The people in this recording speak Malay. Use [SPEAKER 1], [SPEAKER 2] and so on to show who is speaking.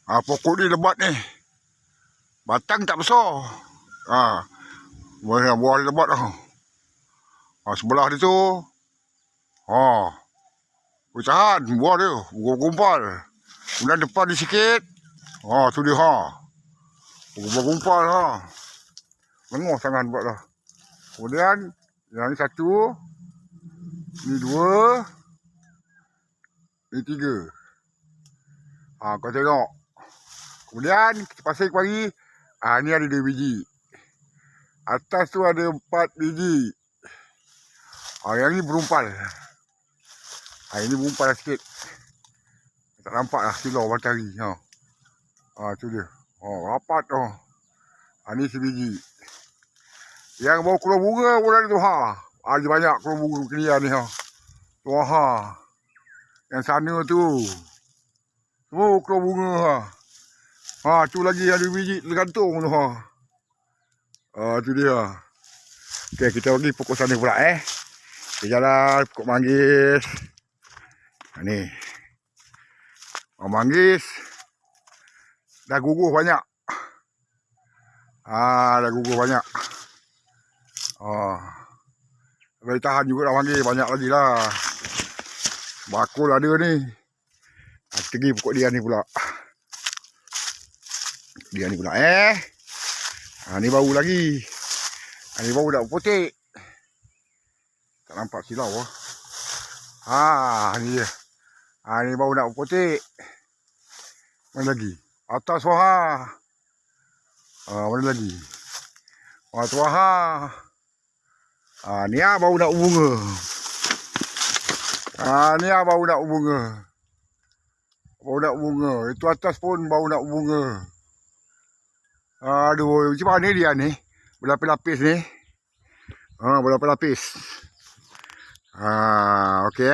[SPEAKER 1] Pokok ni lebat ni. Batang tak besar. Buah dia lebat dah. Sebelah dia tu. Pecahan buah dia. Gumpal. Kemudian depan ni sikit. Tu dia gumpal Lengoh sangat buat dah. Kemudian yang ni satu. Ni dua. Ni tiga. Kau tengok. Kemudian kita pasang pagi. Ni ada 2 biji. Atas tu ada 4 biji. Yang ni berumpal. Ini berumpal sikit. Tak nampak lah silau matahari. Tu dia. Rapat tu. Ni sebiji. Yang baru keluar bunga pun ada tu. Ada banyak keluar bunga kelian ni. Tu yang sana tu. Semua keluar bunga. Tu lagi ada biji tergantung tu. Tu dia. Okey, kita pergi pokok sana pula Kita jalan pokok manggis. Ni. Manggis. Dah guguh banyak. Dah guguh banyak. Boleh tahan juga dah manggis. Banyak lagi lah. Bakul ada ni. Kita pergi pokok dia ni pula. Dia ni pula ni bau lagi. Ni bau dah potek. Tak nampak silau ni dia. Ni bau nak potek. Mana lagi? Atas mana lagi? Tu ni bau nak bunga. Ni bau nak bunga. Bau nak bunga. Itu atas pun bau nak bunga. Aduh, macam mana dia ni? Berlapis-lapis ni. Berlapis-lapis. Okey